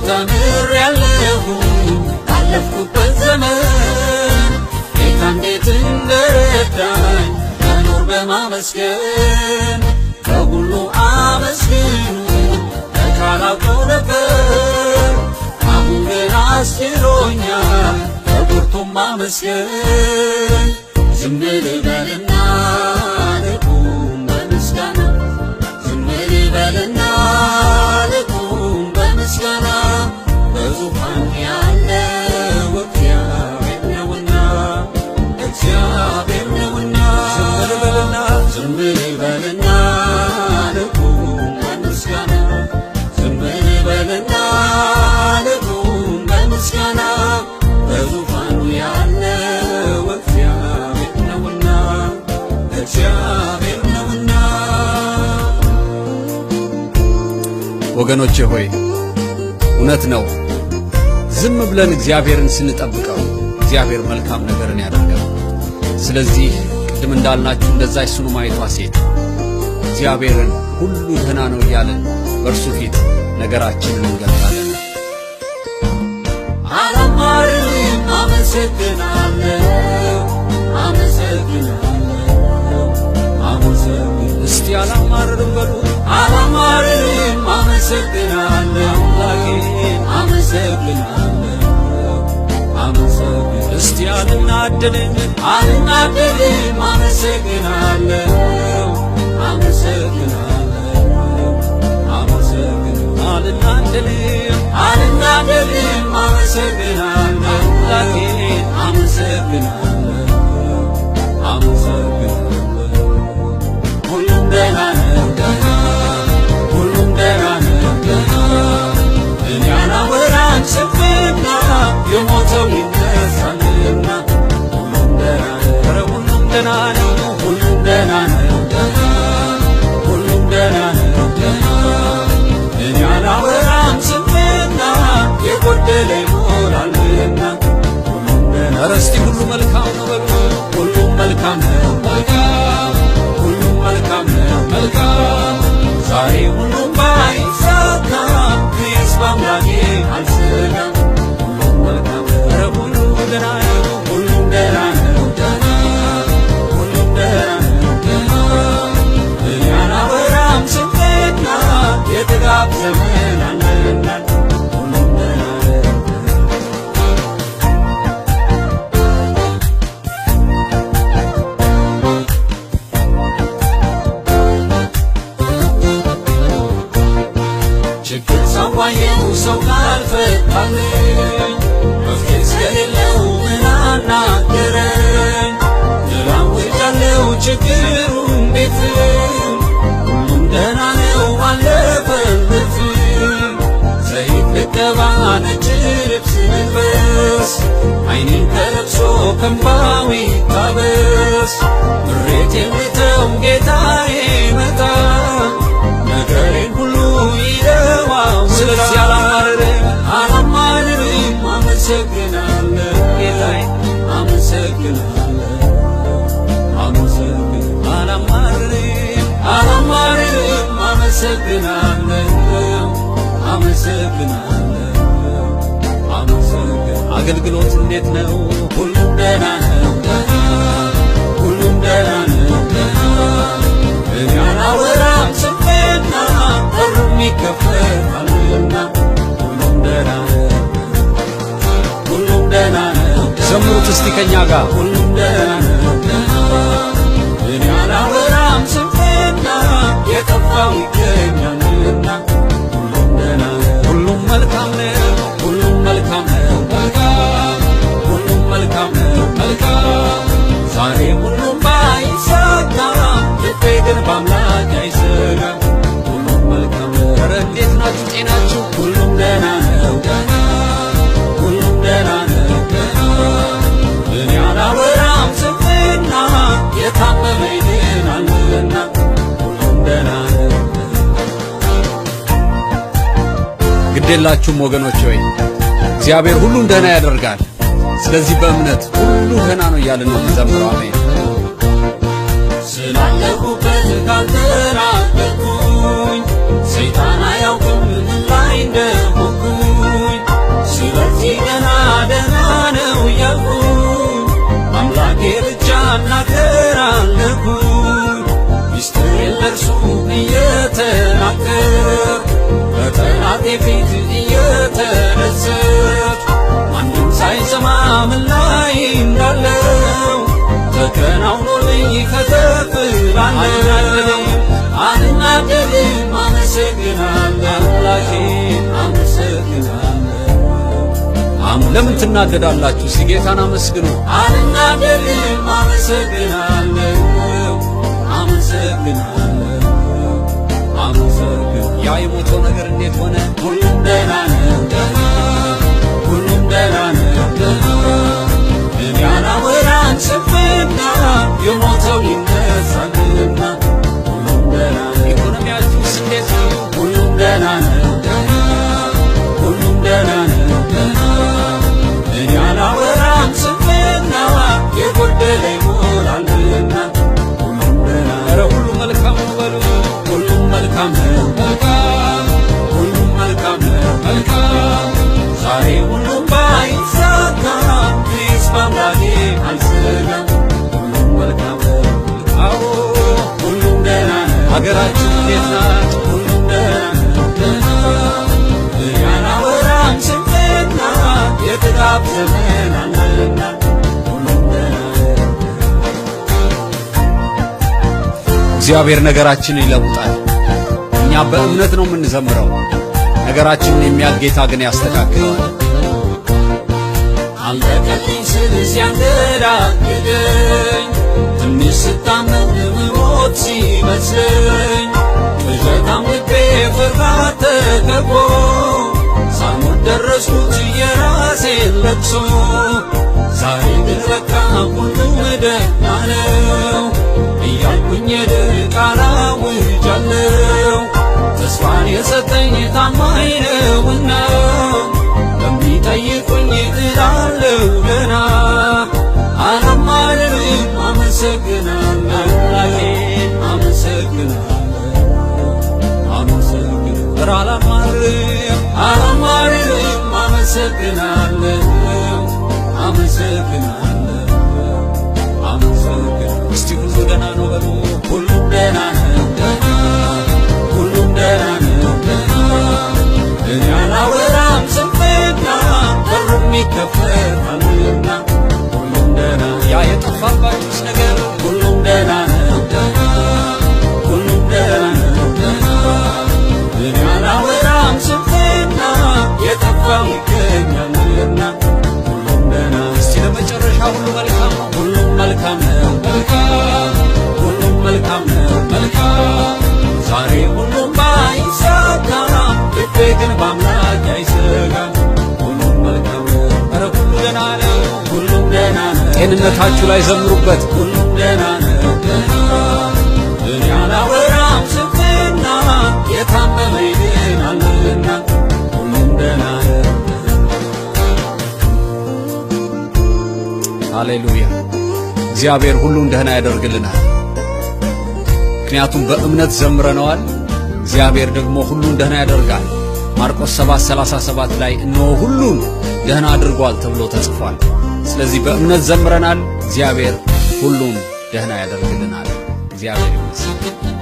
ተምሬያለሁ ካለፍኩበት ዘመን ጌታ እንዴት እንደረዳኝ መኖር በማመስገን ከሁሉ አመስግኑ ካላውቀው ነበር አሁን ግን አስችሎኛል በብርቱም ማመስገን ዝም ልበልና ልቁም በምስጋና ዝም ልበልና ልቁም በምስጋና በዙፋን ያለው እግዚአብሔር ነውና እግዚአብሔር ነውና ዝም ልበልና ልቁም በምስጋና ዝም ልበልና ልቁም በምስጋና በዙፋኑ ያለው እግዚአብሔር ነውና እግዚአብሔር ነውና። ወገኖቼ ሆይ እውነት ነው። ዝም ብለን እግዚአብሔርን ስንጠብቀው እግዚአብሔር መልካም ነገርን ያደርጋል። ስለዚህ ቅድም እንዳልናችሁ እንደዛች ሱነማይቷ ሴት እግዚአብሔርን ሁሉ ደህና ነው እያለን በእርሱ ፊት ነገራችንን እንገልጣለን። አላማርም አመሰግናለሁ አመሰግናለሁ አመሰግናለሁ እስቲ አላማርም በሉ አላማርም አመሰግናለሁ አመሰግናለሁ አመሰግናለሁ እስቲ አልናደድም አመሰግናለሁ አመሰግናለሁ አመሰግናለሁ አልናደድም አመሰግናለሁ አመሰግናለሁ አመሰግናለሁ ሁሉም ደህና ነው ደህና ሁሉም ደህና ነው ደህና እኔ አላወራም ስንፍና የሞተው ይነሳልና ሁሉም ደህና ነው ኧረ ሁሉም ደህና ነው ሁሉም ደህና ነው ደህና ሁሉም ደህና ነው ደህና እኔ አላወራም ስንፍና የጎደለ ይሞላልና ሁሉም ደህና ኧረ እስቲ ሁሉ መልካም ነው በሉ ሁሉም መልካም ነው መልካም ሁሉም መልካም ነው መልካም ዛሬ ሁሉም ባይሳካም እኔስ በአምላኬ አልሰጋም ሁሉም መልካም ነው ኧረ ሁሉ ደህና ነው ሁሉም ደህና ነው ደህና ሁሉም ደህና ነው ደህና እኔ አላወራም ስንፍና የጥጋብ ዘመን አለና ሁሉም ደህና ነው ችግር ሳዋየው ሰው ካልፈታልኝ መፍትሄ ስለሌለው ምን አናገረኝ እላውጃለሁ ችግሩን ቤትም ሁሉም ደህና ነው አለፈለት ዘይት ልቀባ ነጭ ልብስ ልልበስ ዓይኔን ከለቅሶ ከእንባው ይታበስ ምሬት የምተው ጌታዬ መጣ ነገሬን ሁሉ ይለዋው ስለዚህ አላማርርም አመሰግናለሁ ጌታዬ አመሰግናለሁ አመሰግናለሁ አላማርርም አመሰግናለሁ አመሰግናለሁ አመሰግናለሁ አገልግሎት እንዴት ነው? ሁሉም ደህና ነው ደህና ሁሉም ደህና ነው ደህና እኔ አላወራም ስንፍና በሩም ይከፈታልና ሁሉም ደህና ነው ሁሉም ደህና ነው ዘምሩት እስቲ ከኛ ጋር ሁሉም ደህና ነው ደህና እኔ አላወራም ስንፍና የጠፋው ይገኛልና ሁሉም ደህና ነው ሁሉም መልካም ነው ሁሉም መልካም ነው መልካም ሁሉም መልካም ነው መልካም ዛሬ ሁሉም ባይሳካም ልቤ ግን በአምላክ አይሰጋም ሁሉም መልካም ነው ኧረ እንዴት ናችሁ ጤናችሁ? ሁሉም ደህና ነው ደህና ሁሉም ደህና ነው ደህና እኔ አላወራም ስንፍና የታመመ ይድናልና ሁሉም ደህና ነው ግዴላችሁም ወገኖች ሆይ እግዚአብሔር ሁሉን ደህና ያደርጋል። ስለዚህ በእምነት ሁሉ ደህና ነው እያልን ነው የምንዘምረው። አሜን። ስላለፉበት ካልተናገርኩኝ ሰይጣን አያውቅም ምን ላይ እንደሆንኩኝ በአባቴ ፊት እየተደሰት ማንም ሳይሰማ ምን ላይ እንዳለው ተከናውኖልኝ ከተፍ እላለሁ። አልናደድም አመሰግናለሁ አምላኬ አመሰግናለሁ። ለምን ትናደዳላችሁ? እስቲ ጌታን አመስግኑ። አልናደድም አመሰግናለሁ አመሰግናለሁ አመሰግናለሁ። ያ የሞተው ነገር እንዴት ሆነ? ሁሉም ደህና ነው ደህና ሁሉም ደህና ነው ደህና እኔ አላወራም ስንፍና የሞተው ይነሳልና ሁሉም ደህና ነው። ኢኮኖሚያችሁስ እንዴት ነው? ሁሉም ደህና ነው ደህና ሁሉም ደህና ነው ደህና እኔ አላወራም ስንፍና የጎደለ ይሞላልና ሁሉም ደህና ኧረ ሁሉ መልካም ነው በሉ። ሁሉም መልካም ነው መልካም ሁሉም መልካም ነው መልካም ዛሬ ሁሉም ባይሳካ እኔስ በአምላኬ አልሰጋም። ሁሉም መልካም ነው አዎ ሁሉም ደህና ነው። ሀገራችን እንዴት ናት? ሁሉም ደህና ነው ደህና እኔ አላወራም ስንፍና የጥጋብ ዘመን አለና ሁሉም ደህና ነው። እግዚአብሔር ነገራችንን ይለውጣል። እኛ በእምነት ነው የምንዘምረው። ነገራችንን የሚያውቅ ጌታ ግን ያስተካክለዋል። አለቀልኝ ስል ሲያንገዳግደኝ ትንሽ ስታመም ምሞት ሲመስለኝ ቅዠታም ልቤ ፍርሃት ተከቦ ሳልሞት ደረስኩት የራሴን ለቅሶ ዛሬ ግን በቃ ሁሉም ደህና ነው እያልኩኝ የድል ቃል አውጃለሁ። ተስፋን የሰጠኝ ታማኝ ነውና በሚጠይቁኝ እላለሁ ገና አላማርርም አመሰግናለሁ አምላኬ አመሰግናለሁ አመሰግናለሁ አላማርርም አመሰግናለሁ አመሰግናለሁ አመሰግናለሁ። እስቲ ሁሉ ደህና ነው በሉ። ሁሉም ደህና ነው ደህና ሁሉም ደህና ነው ደህና እኔ አላወራም ስንፍና በሩም ይከፈታልና ሁሉም ደህና ያ የጠፋባችሁስ ነገር ሁሉም ደህና ነው ደህና ሁሉም ደህና ነው ደህና እኔ አላወራም ስንፍና የጠፋው ይገኛልና ሁሉም ደህና እስቲ ለመጨረሻ ሁሉ መልካም ነው። ሁሉም መልካም ነው መልካም ሁሉም መልካም ነው መልካም ዛሬ ሁሉም ባይሳካ ልቤ ግን በአምላክ አይሰጋም። ሁሉም መልካም ነው ኧረ ሁሉ ደህና ነው። ሁሉም ደህና ነው ጤንነታችሁ ላይ ዘምሩበት። ሁሉም ደህና ነው ደህና እኔ አላወራም ስንፍና የታመመ ይድናልና ሁሉም ደህና ነው። ሃሌሉያ። እግዚአብሔር ሁሉን ደህና ያደርግልናል። ምክንያቱም በእምነት ዘምረነዋል። እግዚአብሔር ደግሞ ሁሉን ደህና ያደርጋል። ማርቆስ 7:37 ላይ እነሆ ሁሉን ደህና አድርጓል ተብሎ ተጽፏል። ስለዚህ በእምነት ዘምረናል። እግዚአብሔር ሁሉን ደህና ያደርግልናል። እግዚአብሔር ይመስገን።